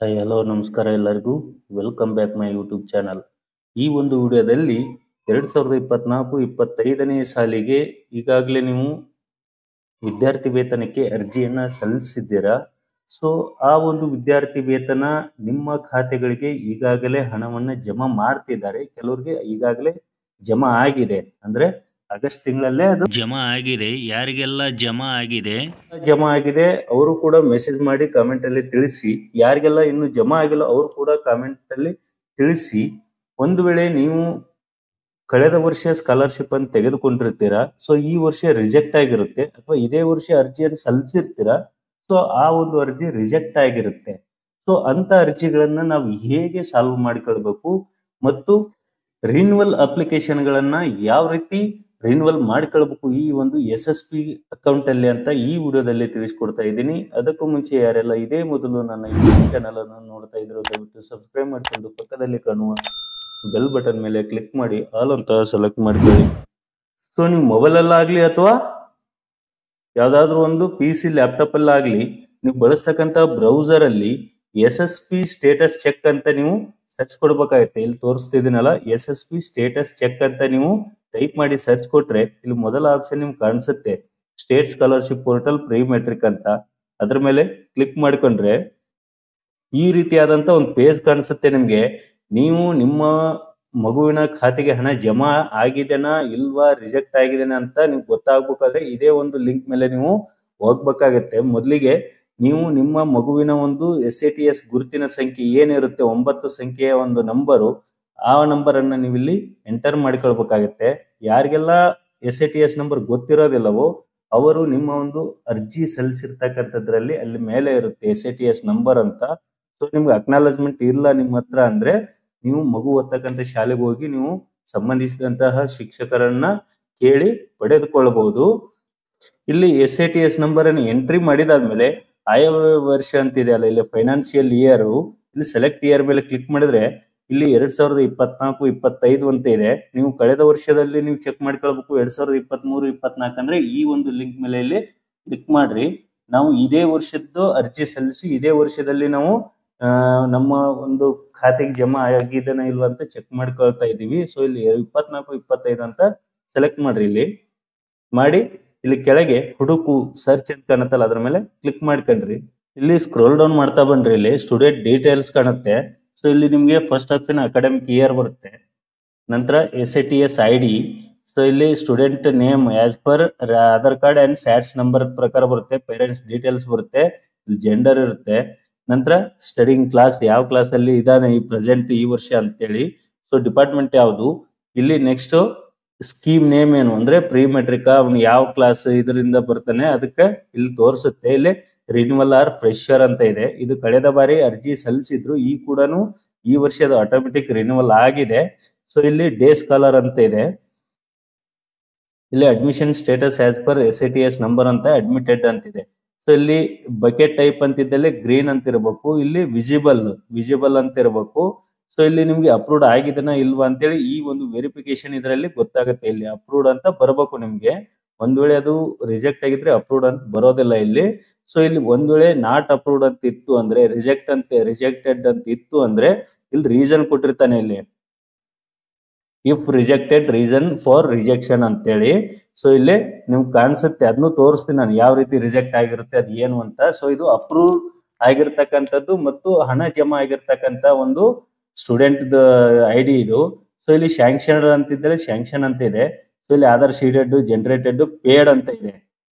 Hi hello ನಮಸ್ಕಾರ ಎಲ್ಲರಿಗೂ welcome back my YouTube channel. ಈ ಒಂದು ವಿಡಿಯೋದಲ್ಲಿ 2024-25ನೇ ಸಾಲಿಗೆ ಈಗಾಗಲೇ ನೀವು ವಿದ್ಯಾರ್ಥಿ ವೇತನಕ್ಕೆ ಅರ್ಜಿಯನ್ನ ಸಲ್ಲಿಸಿದ್ದೀರಾ. ಸೊ ಆ ಒಂದು ವಿದ್ಯಾರ್ಥಿ ವೇತನ ನಿಮ್ಮ ಖಾತೆಗಳಿಗೆ ಈಗಾಗಲೇ ಹಣವನ್ನು ಜಮಾ ಮಾಡ್ತಿದ್ದಾರೆ. ಕೆಲವರಿಗೆ ಈಗಾಗಲೇ ಜಮಾ ಆಗಿದೆ, ಅಂದ್ರೆ ಆಗಸ್ಟ್ ತಿಂಗಳಲ್ಲೇ ಅದು ಜಮಾ ಆಗಿದೆ. ಯಾರಿಗೆಲ್ಲ ಜಮಾ ಆಗಿದೆ ಅವರು ಕೂಡ ಮೆಸೇಜ್ ಮಾಡಿ ಕಾಮೆಂಟ್ ಅಲ್ಲಿ ತಿಳಿಸಿ. ಯಾರಿಗೆಲ್ಲ ಇನ್ನು ಜಮಾ ಆಗಿಲ್ಲ ಅವರು ಕೂಡ ಕಾಮೆಂಟ್ ಅಲ್ಲಿ ತಿಳಿಸಿ. ಒಂದು ವೇಳೆ ನೀವು ಕಳೆದ ವರ್ಷ ಸ್ಕಾಲರ್ಶಿಪ್ ಅನ್ನು ತೆಗೆದುಕೊಂಡಿರ್ತೀರಾ, ಸೊ ಈ ವರ್ಷ ರಿಜೆಕ್ಟ್ ಆಗಿರುತ್ತೆ, ಅಥವಾ ಇದೇ ವರ್ಷ ಅರ್ಜಿಯನ್ನು ಸಲ್ಲಿಸಿರ್ತೀರಾ, ಸೊ ಆ ಒಂದು ಅರ್ಜಿ ರಿಜೆಕ್ಟ್ ಆಗಿರುತ್ತೆ. ಸೊ ಅಂತ ಅರ್ಜಿಗಳನ್ನ ನಾವು ಹೇಗೆ ಸಾಲ್ವ್ ಮಾಡಿಕೊಳ್ಬೇಕು ಮತ್ತು ರಿನ್ಯೂವಲ್ ಅಪ್ಲಿಕೇಶನ್ ಗಳನ್ನ ಯಾವ ರೀತಿ ರಿನ್ಯೂವಲ್ ಮಾಡಿಕೊಳ್ಬೇಕು ಈ ಒಂದು SSP ಅಕೌಂಟ್ ಅಲ್ಲಿ ಅಂತ ಈ ವಿಡಿಯೋದಲ್ಲಿ ತಿಳಿಸ್ಕೊಡ್ತಾ ಇದ್ದೀನಿ. ಅದಕ್ಕೂ ಮುಂಚೆ ಯಾರೆಲ್ಲ ಇದೇ ಮೊದಲು ನನ್ನ ಯೂಟ್ಯೂಬ್ ಚಾನಲ್ ಅನ್ನು ನೋಡ್ತಾ ಇದ್ರು ದಯವಿಟ್ಟು ಸಬ್ಸ್ಕ್ರೈಬ್ ಮಾಡಿಕೊಂಡು ಪಕ್ಕದಲ್ಲಿ ಕಾಣುವ ಬೆಲ್ ಬಟನ್ ಮೇಲೆ ಕ್ಲಿಕ್ ಮಾಡಿ ಆಲ್ ಅಂತ ಸೆಲೆಕ್ಟ್ ಮಾಡ್ಕೊಳ್ಳಿ. ಸೊ ನೀವು ಮೊಬೈಲ್ ಅಲ್ಲಾಗ್ಲಿ ಅಥವಾ ಯಾವ್ದಾದ್ರು ಒಂದು PC ಲ್ಯಾಪ್ಟಾಪ್ ಅಲ್ಲಾಗ್ಲಿ ನೀವು ಬಳಸ್ತಕ್ಕಂತ ಬ್ರೌಸರ್ ಅಲ್ಲಿ SSP ಸ್ಟೇಟಸ್ ಚೆಕ್ ಅಂತ ನೀವು ಸರ್ಚ್ ಕೊಡ್ಬೇಕಾಗುತ್ತೆ. ಇಲ್ಲಿ ತೋರಿಸ್ತಿದ್ದೀನಲ್ಲ, SSP ಸ್ಟೇಟಸ್ ಚೆಕ್ ಅಂತ ನೀವು ಟೈಪ್ ಮಾಡಿ ಸರ್ಚ್ ಕೊಟ್ರೆ ಇಲ್ಲಿ ಮೊದಲ ಆಪ್ಷನ್ ನಿಮ್ಗೆ ಕಾಣಿಸುತ್ತೆ, state scholarship portal pre matric ಅಂತ. ಅದ್ರ ಮೇಲೆ ಕ್ಲಿಕ್ ಮಾಡ್ಕೊಂಡ್ರೆ ಈ ರೀತಿಯಾದಂತ ಒಂದು ಪೇಜ್ ಕಾಣಿಸುತ್ತೆ ನಿಮ್ಗೆ. ನೀವು ನಿಮ್ಮ ಮಗುವಿನ ಖಾತೆಗೆ ಹಣ ಜಮಾ ಆಗಿದೆನಾ ಇಲ್ವಾ, ರಿಜೆಕ್ಟ್ ಆಗಿದೆನಾ ಅಂತ ನೀವು ಗೊತ್ತಾಗ್ಬೇಕಾದ್ರೆ ಇದೇ ಒಂದು ಲಿಂಕ್ ಮೇಲೆ ನೀವು ಹೋಗ್ಬೇಕಾಗತ್ತೆ. ಮೊದಲಿಗೆ ನೀವು ನಿಮ್ಮ ಮಗುವಿನ ಒಂದು SATS ಗುರುತಿನ ಸಂಖ್ಯೆ ಏನಿರುತ್ತೆ, 9 ಸಂಖ್ಯೆಯ ಒಂದು ನಂಬರು, ಆ ನಂಬರ್ ಅನ್ನ ನೀವು ಇಲ್ಲಿ ಎಂಟರ್ ಮಾಡಿಕೊಳ್ಬೇಕಾಗತ್ತೆ. ಯಾರಿಗೆಲ್ಲ SATS ನಂಬರ್ ಗೊತ್ತಿರೋದಿಲ್ಲವೋ ಅವರು ನಿಮ್ಮ ಒಂದು ಅರ್ಜಿ ಸಲ್ಲಿಸಿರ್ತಕ್ಕಂಥದ್ರಲ್ಲಿ ಅಲ್ಲಿ ಮೇಲೆ ಇರುತ್ತೆ SATS ನಂಬರ್ ಅಂತ. ಸೊ ನಿಮ್ಗೆ ಅಕ್ನಾಲಜ್ಮೆಂಟ್ ಇಲ್ಲ ನಿಮ್ಮ ಹತ್ರ ಅಂದ್ರೆ ನೀವು ಮಗು ಓದ್ತಕ್ಕಂಥ ಶಾಲೆಗೆ ಹೋಗಿ ನೀವು ಸಂಬಂಧಿಸಿದಂತಹ ಶಿಕ್ಷಕರನ್ನ ಕೇಳಿ ಪಡೆದುಕೊಳ್ಳಬಹುದು. ಇಲ್ಲಿ SATS ನಂಬರ್ ಅನ್ನು ಎಂಟ್ರಿ ಮಾಡಿದಾದ್ಮೇಲೆ ಆಯಾ ವರ್ಷ ಅಂತಿದೆ ಅಲ್ಲ, ಇಲ್ಲಿ ಫೈನಾನ್ಷಿಯಲ್ ಇಯರ್, ಇಲ್ಲಿ ಸೆಲೆಕ್ಟ್ ಇಯರ್ ಮೇಲೆ ಕ್ಲಿಕ್ ಮಾಡಿದ್ರೆ ಇಲ್ಲಿ 2024-25 ಅಂತ ಇದೆ. ನೀವು ಕಳೆದ ವರ್ಷದಲ್ಲಿ ನೀವು ಚೆಕ್ ಮಾಡ್ಕೊಳ್ಬೇಕು 2023-24 ಅಂದ್ರೆ ಈ ಒಂದು ಲಿಂಕ್ ಮೇಲೆ ಇಲ್ಲಿ ಕ್ಲಿಕ್ ಮಾಡ್ರಿ. ನಾವು ಇದೇ ವರ್ಷದ್ದು ಅರ್ಜಿ ಸಲ್ಲಿಸಿ ಇದೇ ವರ್ಷದಲ್ಲಿ ನಾವು ನಮ್ಮ ಒಂದು ಖಾತೆಗೆ ಜಮಾ ಆಗಿದೆನಾ ಇಲ್ವಾ ಅಂತ ಚೆಕ್ ಮಾಡ್ಕೊಳ್ತಾ ಇದೀವಿ. ಸೊ ಇಲ್ಲಿ 24-25 ಅಂತ ಸೆಲೆಕ್ಟ್ ಮಾಡ್ರಿ. ಇಲ್ಲಿ ಮಾಡಿ ಇಲ್ಲಿ ಕೆಳಗೆ ಹುಡುಕು ಸರ್ಚ್ ಅಂತ ಕಾಣುತ್ತಲ್ಲ ಅದ್ರ ಮೇಲೆ ಕ್ಲಿಕ್ ಮಾಡ್ಕೊಂಡ್ರಿ. ಇಲ್ಲಿ ಸ್ಕ್ರೋಲ್ ಡೌನ್ ಮಾಡ್ತಾ ಬನ್ರಿ. ಇಲ್ಲಿ ಸ್ಟೂಡೆಂಟ್ ಡೀಟೇಲ್ಸ್ ಕಾಣುತ್ತೆ. ಸೊ ಇಲ್ಲಿ ನಿಮ್ಗೆ ಫಸ್ಟ್ ಆಪ್ಷನ್ ಅಕಾಡೆಮಿಕ್ ಇಯರ್ ಬರುತ್ತೆ, ನಂತರ SATS ID. ಸೊ ಇಲ್ಲಿ student name as per Aadhaar card and ಸ್ಯಾಟ್ಸ್ number ಪ್ರಕಾರ ಬರುತ್ತೆ, ಪೇರೆಂಟ್ಸ್ ಡೀಟೇಲ್ಸ್ ಬರುತ್ತೆ, ಜೆಂಡರ್ ಇರುತ್ತೆ, ನಂತರ ಸ್ಟಡಿಂಗ್ ಕ್ಲಾಸ್ ಯಾವ ಕ್ಲಾಸ್ ಅಲ್ಲಿ ಇದಾನೆ ಈ ಪ್ರೆಸೆಂಟ್ ಈ ವರ್ಷ ಅಂತೇಳಿ, ಸೊ ಡಿಪಾರ್ಟ್ಮೆಂಟ್ ಯಾವುದು, ಇಲ್ಲಿ ನೆಕ್ಸ್ಟ್ ಸ್ಕೀಮ್ ನೇಮ್ ಏನು ಅಂದ್ರೆ ಪ್ರೀ ಮೆಟ್ರಿಕ್ ಅವ್ನು ಯಾವ ಕ್ಲಾಸ್ ಇದರಿಂದ ಬರ್ತಾನೆ ಅದಕ್ಕೆ ಇಲ್ಲಿ ತೋರಿಸುತ್ತೆ. ಇಲ್ಲಿ ರಿನ್ಯೂವಲ್ ಆರ್ ಫ್ರೆಶರ್ ಅಂತ ಇದೆ. ಇದು ಕಳೆದ ಬಾರಿ ಅರ್ಜಿ ಸಲ್ಲಿಸಿದ್ರು, ಈ ಕೂಡ ಈ ವರ್ಷದ ಆಟೋಮೆಟಿಕ್ ರಿನ್ಯೂವಲ್ ಆಗಿದೆ. ಸೊ ಇಲ್ಲಿ ಡೇ ಸ್ಕಾಲರ್ ಅಂತ ಇದೆ. ಇಲ್ಲಿ admission status as per SATS number ಅಂತ ಅಡ್ಮಿಟೆಡ್ ಅಂತಿದೆ. ಸೊ ಇಲ್ಲಿ ಬಕೆಟ್ ಟೈಪ್ ಅಂತಿದ್ದಲ್ಲಿ ಗ್ರೀನ್ ಅಂತ ಇರಬೇಕು, ಇಲ್ಲಿ ವಿಜಿಬಲ್ ಅಂತ ಇರಬೇಕು. ಸೊ ಇಲ್ಲಿ ನಿಮ್ಗೆ ಅಪ್ರೂವ್ಡ್ ಆಗಿದೆನಾ ಇಲ್ವಾ ಅಂತೇಳಿ ಈ ಒಂದು ವೆರಿಫಿಕೇಶನ್ ಇದರಲ್ಲಿ ಗೊತ್ತಾಗುತ್ತೆ. ಇಲ್ಲಿ ಅಪ್ರೂವ್ಡ್ ಅಂತ ಬರಬೇಕು ನಿಮ್ಗೆ. ಒಂದ್ ವೇಳೆ ಅದು ರಿಜೆಕ್ಟ್ ಆಗಿದ್ರೆ ಅಪ್ರೂವ್ಡ್ ಅಂತ ಬರೋದಿಲ್ಲ ಇಲ್ಲಿ. ಸೊ ಇಲ್ಲಿ ಒಂದ್ ವೇಳೆ ನಾಟ್ ಅಪ್ರೂವ್ಡ್ ಅಂತ ಇತ್ತು ಅಂದ್ರೆ ರಿಜೆಕ್ಟೆಡ್ ಅಂತ ಇತ್ತು ಅಂದ್ರೆ ಇಲ್ಲಿ ರೀಸನ್ ಕೊಟ್ಟಿರ್ತಾನೆ ಇಲ್ಲಿ, if rejected reason for rejection ಅಂತೇಳಿ. ಸೊ ಇಲ್ಲಿ ನಿಮ್ಗೆ ಕಾಣಿಸುತ್ತೆ, ಅದನ್ನು ತೋರಿಸ್ತೀನಿ ನಾನು ಯಾವ ರೀತಿ ರಿಜೆಕ್ಟ್ ಆಗಿರುತ್ತೆ ಅದು ಏನು ಅಂತ. ಸೊ ಇದು ಅಪ್ರೂವ್ ಆಗಿರ್ತಕ್ಕಂಥದ್ದು ಮತ್ತು ಹಣ ಜಮಾ ಆಗಿರ್ತಕ್ಕಂಥ ಒಂದು ಸ್ಟೂಡೆಂಟ್ ID ಇದು. ಸೊ ಇಲ್ಲಿ ಸ್ಯಾಂಕ್ಷನ್ ಅಂತಿದ್ದರೆ ಸ್ಯಾಂಕ್ಷನ್ ಅಂತ ಇದೆ. ಸೊ ಇಲ್ಲಿ ಆಧಾರ್ ಶೀಟೆಡ್ ಜನರೇಟೆಡ್ ಪೇಡ್ ಅಂತ ಇದೆ.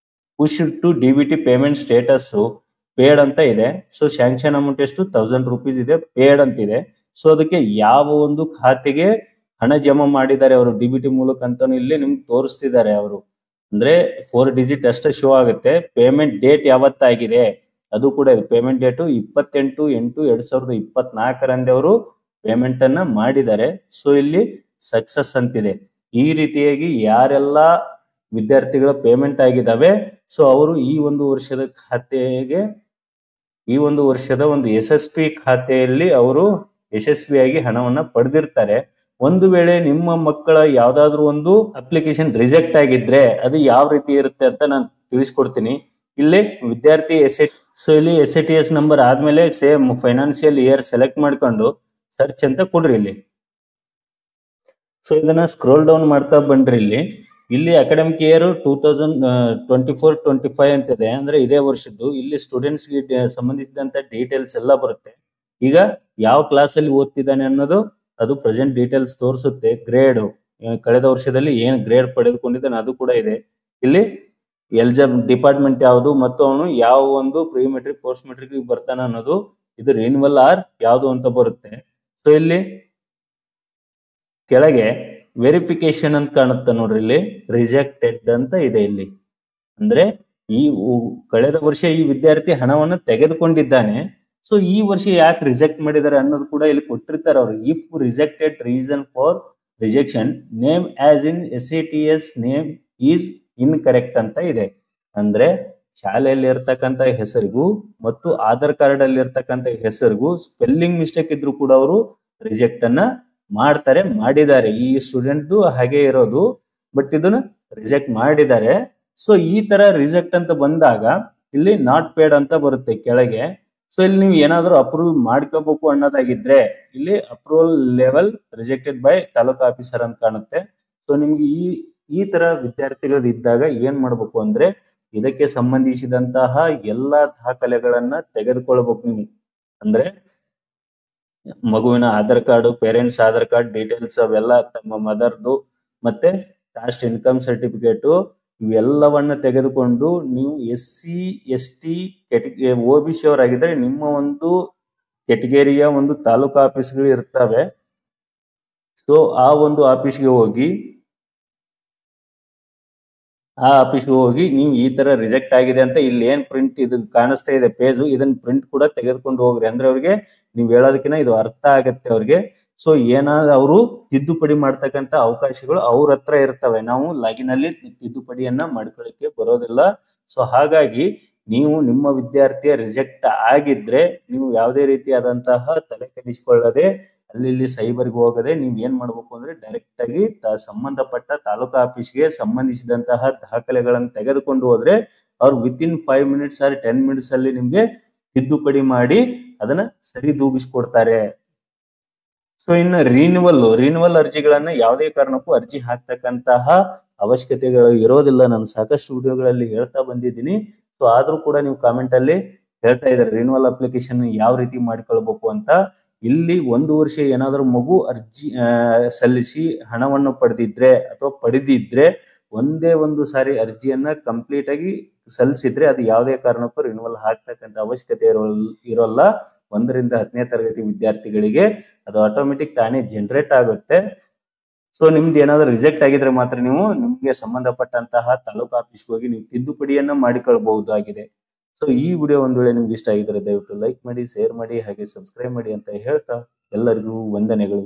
Push to DBT payment status paid ಅಂತ ಇದೆ. ಸೊ ಸ್ಯಾಂಕ್ಷನ್ ಅಮೌಂಟ್ ಎಷ್ಟು 1000 ರೂಪೀಸ್ ಇದೆ, ಪೇಡ್ ಅಂತಿದೆ. ಸೊ ಅದಕ್ಕೆ ಯಾವ ಒಂದು ಖಾತೆಗೆ ಹಣ ಜಮಾ ಮಾಡಿದ್ದಾರೆ ಅವರು DBT ಮೂಲಕ ಅಂತಾನು ಇಲ್ಲಿ ನಿಮ್ಗೆ ತೋರಿಸ್ತಿದ್ದಾರೆ. ಅವರು ಅಂದ್ರೆ 4 ಡಿಜಿಟ್ ಅಷ್ಟೇ ಶೋ ಆಗುತ್ತೆ. ಪೇಮೆಂಟ್ ಡೇಟ್ ಯಾವತ್ತಾಗಿದೆ ಅದು ಕೂಡ ಇದೆ. ಪೇಮೆಂಟ್ ಡೇಟು 28/8/2024 ಅವರು ಪೇಮೆಂಟ್ ಅನ್ನ ಮಾಡಿದ್ದಾರೆ. ಸೊ ಇಲ್ಲಿ ಸಕ್ಸಸ್ ಅಂತಿದೆ. ಈ ರೀತಿಯಾಗಿ ಯಾರೆಲ್ಲ ವಿದ್ಯಾರ್ಥಿಗಳ ಪೇಮೆಂಟ್ ಆಗಿದಾವೆ ಸೊ ಅವರು ಈ ಒಂದು ವರ್ಷದ ಖಾತೆಗೆ ಈ ಒಂದು ವರ್ಷದ ಒಂದು SSP ಖಾತೆಯಲ್ಲಿ ಅವರು ಯಶಸ್ವಿಯಾಗಿ ಹಣವನ್ನ ಪಡೆದಿರ್ತಾರೆ. ಒಂದು ವೇಳೆ ನಿಮ್ಮ ಮಕ್ಕಳ ಯಾವ್ದಾದ್ರು ಒಂದು ಅಪ್ಲಿಕೇಶನ್ ರಿಜೆಕ್ಟ್ ಆಗಿದ್ರೆ ಅದು ಯಾವ ರೀತಿ ಇರುತ್ತೆ ಅಂತ ನಾನು ತಿಳಿಸ್ಕೊಡ್ತೀನಿ. ಇಲ್ಲಿ ವಿದ್ಯಾರ್ಥಿ ಸೊ ಇಲ್ಲಿ SATS ನಂಬರ್ ಆದ್ಮೇಲೆ ಸೇಮ್ ಫೈನಾನ್ಷಿಯಲ್ ಇಯರ್ ಸೆಲೆಕ್ಟ್ ಮಾಡ್ಕೊಂಡು ಸರ್ಚ್ ಅಂತ ಕೊಡ್ರಿ ಇಲ್ಲಿ. ಸೊ ಇದನ್ನ ಸ್ಕ್ರೋಲ್ ಡೌನ್ ಮಾಡ್ತಾ ಬನ್ರಿ ಇಲ್ಲಿ ಅಕಾಡೆಮಿಕ್ ಇಯರ್ 2024-25 ಅಂತಿದೆ, ಅಂದ್ರೆ ಇದೇ ವರ್ಷದ್ದು. ಇಲ್ಲಿ ಸ್ಟೂಡೆಂಟ್ಸ್ ಗೆ ಸಂಬಂಧಿಸಿದಂತ ಡೀಟೇಲ್ಸ್ ಎಲ್ಲ ಬರುತ್ತೆ. ಈಗ ಯಾವ ಕ್ಲಾಸ್ ಅಲ್ಲಿ ಓದ್ತಿದ್ದಾನೆ ಅನ್ನೋದು ಅದು ಪ್ರೆಸೆಂಟ್ ಡೀಟೇಲ್ಸ್ ತೋರಿಸುತ್ತೆ. ಗ್ರೇಡ್ ಕಳೆದ ವರ್ಷದಲ್ಲಿ ಏನ್ ಗ್ರೇಡ್ ಪಡೆದುಕೊಂಡಿದ್ದಾನೆ ಅದು ಕೂಡ ಇದೆ. ಇಲ್ಲಿ ಡಿಪಾರ್ಟ್ಮೆಂಟ್ ಯಾವುದು ಮತ್ತು ಅವನು ಯಾವ ಒಂದು ಪ್ರೀ ಮೆಟ್ರಿಕ್ ಪೋಸ್ಟ್ ಮೆಟ್ರಿಕ್ ಬರ್ತಾನ ಅನ್ನೋದು, ಇದು ರಿನ್ಯುವಲ್ ಆರ್ ಯಾವುದು ಅಂತ ಬರುತ್ತೆ. ಸೊ ಇಲ್ಲಿ ಕೆಳಗೆ ವೆರಿಫಿಕೇಶನ್ ಅಂತ ಕಾಣುತ್ತೆ ನೋಡ್ರಿ, ಇಲ್ಲಿ ರಿಜೆಕ್ಟೆಡ್ ಅಂತ ಇದೆ. ಇಲ್ಲಿ ಅಂದ್ರೆ ಈ ಕಳೆದ ವರ್ಷ ಈ ವಿದ್ಯಾರ್ಥಿ ಹಣವನ್ನು ತೆಗೆದುಕೊಂಡಿದ್ದಾನೆ, ಸೊ ಈ ವರ್ಷ ಯಾಕೆ ರಿಜೆಕ್ಟ್ ಮಾಡಿದ್ದಾರೆ ಅನ್ನೋದು ಕೂಡ ಇಲ್ಲಿ ಕೊಟ್ಟಿರ್ತಾರೆ ಅವರು. If rejected reason for rejection name as in SATS name is incorrect ಅಂತ ಇದೆ. ಅಂದ್ರೆ ಶಾಲೆಯಲ್ಲಿ ಇರ್ತಕ್ಕಂಥ ಹೆಸರಿಗೂ ಮತ್ತು ಆಧಾರ್ ಕಾರ್ಡ್ ಅಲ್ಲಿ ಇರ್ತಕ್ಕಂಥ ಹೆಸರಿಗೂ ಸ್ಪೆಲ್ಲಿಂಗ್ ಮಿಸ್ಟೇಕ್ ಇದ್ರು ಕೂಡ ಅವರು ರಿಜೆಕ್ಟ್ ಅನ್ನ ಮಾಡಿದ್ದಾರೆ. ಈ ಸ್ಟೂಡೆಂಟ್ ಹಾಗೆ ಇರೋದು, ಬಟ್ ಇದನ್ನ ರಿಜೆಕ್ಟ್ ಮಾಡಿದ್ದಾರೆ. ಸೊ ಈ ತರ ರಿಜೆಕ್ಟ್ ಅಂತ ಬಂದಾಗ ಇಲ್ಲಿ ನಾಟ್ ಪೇಡ್ ಅಂತ ಬರುತ್ತೆ ಕೆಳಗೆ. ಸೊ ಇಲ್ಲಿ ನೀವು ಏನಾದ್ರು ಅಪ್ರೂವಲ್ ಮಾಡ್ಕೋಬೇಕು ಅನ್ನೋದಾಗಿದ್ರೆ ಇಲ್ಲಿ approval level rejected by taluk officer ಅಂತ ಕಾಣುತ್ತೆ. ಸೊ ನಿಮ್ಗೆ ಈ ತರ ವಿದ್ಯಾರ್ಥಿಗಳು ಇದ್ದಾಗ ಏನ್ ಮಾಡ್ಬೇಕು ಅಂದ್ರೆ ಇದಕ್ಕೆ ಸಂಬಂಧಿಸಿದಂತಹ ಎಲ್ಲಾ ದಾಖಲೆಗಳನ್ನ ತೆಗೆದುಕೊಳ್ಬೇಕು ನೀವು. ಅಂದ್ರೆ ಮಗುವಿನ Aadhaar card, parents Aadhaar card details ಅವೆಲ್ಲ, ತಮ್ಮ ಮದರ್ದು ಮತ್ತೆ ಕಾಸ್ಟ್ ಇನ್ಕಮ್ ಸರ್ಟಿಫಿಕೇಟ್ ಇವೆಲ್ಲವನ್ನ ತೆಗೆದುಕೊಂಡು ನೀವು SC ST OBC ಅವರಾಗಿದ್ರೆ ನಿಮ್ಮ ಒಂದು ಕೆಟಗರಿಯ ಒಂದು ತಾಲೂಕು ಆಫೀಸ್ಗಳು ಇರ್ತವೆ. ಸೊ ಆ ಒಂದು ಆಫೀಸ್ಗೆ ಹೋಗಿ ನೀವು ಈ ತರ ರಿಜೆಕ್ಟ್ ಆಗಿದೆ ಅಂತ ಇಲ್ಲಿ ಏನ್ ಪ್ರಿಂಟ್ ಇದು ಕಾಣಿಸ್ತಾ ಇದೆ ಪೇಜು, ಇದನ್ನ ಪ್ರಿಂಟ್ ಕೂಡ ತೆಗೆದುಕೊಂಡು ಹೋಗ್ರಿ. ಅಂದ್ರೆ ಅವ್ರಿಗೆ ನೀವು ಹೇಳೋದಕ್ಕಿಂತ ಇದು ಅರ್ಥ ಆಗತ್ತೆ ಅವ್ರಿಗೆ. ಸೊ ಏನಾದ್ರು ಅವರು ತಿದ್ದುಪಡಿ ಮಾಡ್ತಕ್ಕಂಥ ಅವಕಾಶಗಳು ಅವ್ರ ಹತ್ರ ಇರ್ತವೆ. ನಾವು ಲಾಗಿನ್ ಅಲ್ಲಿ ತಿದ್ದುಪಡಿಯನ್ನ ಮಾಡ್ಕೊಳ್ಳಿಕ್ಕೆ ಬರೋದಿಲ್ಲ. ಸೊ ಹಾಗಾಗಿ ನೀವು ನಿಮ್ಮ ವಿದ್ಯಾರ್ಥಿಯ ರಿಜೆಕ್ಟ್ ಆಗಿದ್ರೆ ನೀವು ಯಾವುದೇ ರೀತಿಯಾದಂತಹ ತಲೆ ಕೆಡಿಸಿಕೊಳ್ಳದೆ ಅಲ್ಲಿ ಸೈಬರ್ಗೆ ಹೋಗದೆ ನೀವು ಏನ್ ಮಾಡ್ಬೇಕು ಅಂದ್ರೆ ಡೈರೆಕ್ಟ್ ಆಗಿ ಸಂಬಂಧಪಟ್ಟ ತಾಲೂಕು ಆಫೀಸ್ಗೆ ಸಂಬಂಧಿಸಿದಂತಹ ದಾಖಲೆಗಳನ್ನು ತೆಗೆದುಕೊಂಡು ಹೋದ್ರೆ ಅವ್ರು ವಿತಿನ್ 5 ಮಿನಿಟ್ಸ್ ಆರ್ 10 ಮಿನಿಟ್ಸ್ ಅಲ್ಲಿ ನಿಮ್ಗೆ ತಿದ್ದುಪಡಿ ಮಾಡಿ ಅದನ್ನ ಸರಿದೂಗಿಸ್ಕೊಡ್ತಾರೆ. ಸೊ ಇನ್ನು ರಿನ್ಯುವಲ್ ಅರ್ಜಿಗಳನ್ನ ಯಾವುದೇ ಕಾರಣಕ್ಕೂ ಅರ್ಜಿ ಹಾಕ್ತಕ್ಕಂತಹ ಅವಶ್ಯಕತೆಗಳು ಇರೋದಿಲ್ಲ. ನಾನು ಸಾಕಷ್ಟು ವಿಡಿಯೋಗಳಲ್ಲಿ ಹೇಳ್ತಾ ಬಂದಿದ್ದೀನಿ. ಸೊ ಆದ್ರೂ ಕೂಡ ನೀವು ಕಾಮೆಂಟ್ ಅಲ್ಲಿ ಹೇಳ್ತಾ ಇದ್ದಾರೆ ರಿನ್ಯುವಲ್ ಅಪ್ಲಿಕೇಶನ್ ಯಾವ ರೀತಿ ಮಾಡ್ಕೊಳ್ಬೇಕು ಅಂತ. ಇಲ್ಲಿ 1 ವರ್ಷ ಏನಾದರೂ ಮಗು ಅರ್ಜಿ ಸಲ್ಲಿಸಿ ಹಣವನ್ನು ಪಡೆದಿದ್ರೆ ಒಂದೇ ಒಂದು ಸಾರಿ ಅರ್ಜಿಯನ್ನ ಕಂಪ್ಲೀಟ್ ಆಗಿ ಸಲ್ಲಿಸಿದ್ರೆ ಅದು ಯಾವುದೇ ಕಾರಣಕ್ಕೂ ರಿನ್ಯುವಲ್ ಹಾಕ್ತಕ್ಕಂಥ ಅವಶ್ಯಕತೆ ಇರೋಲ್ಲ. 1 ರಿಂದ 10ನೇ ತರಗತಿ ವಿದ್ಯಾರ್ಥಿಗಳಿಗೆ ಅದು ಆಟೋಮೆಟಿಕ್ ತಾನೇ ಜನರೇಟ್ ಆಗುತ್ತೆ. ಸೊ ನಿಮ್ದು ಏನಾದ್ರು ರಿಜೆಕ್ಟ್ ಆಗಿದ್ರೆ ಮಾತ್ರ ನೀವು ನಿಮ್ಗೆ ಸಂಬಂಧಪಟ್ಟಂತಹ ತಾಲೂಕು ಆಫೀಸ್ಗೆ ಹೋಗಿ ನೀವು ತಿದ್ದುಪಡಿಯನ್ನ ಮಾಡಿಕೊಳ್ಳಬಹುದಾಗಿದೆ. ಸೊ ಈ ವಿಡಿಯೋ ಒಂದ್ ವೇಳೆ ನಿಮ್ಗೆ ಇಷ್ಟ ಆಗಿದ್ರೆ ದಯವಿಟ್ಟು ಲೈಕ್ ಮಾಡಿ, ಶೇರ್ ಮಾಡಿ, ಹಾಗೆ ಸಬ್ಸ್ಕ್ರೈಬ್ ಮಾಡಿ ಅಂತ ಹೇಳ್ತಾ ಎಲ್ಲರಿಗೂ ವಂದನೆಗಳು.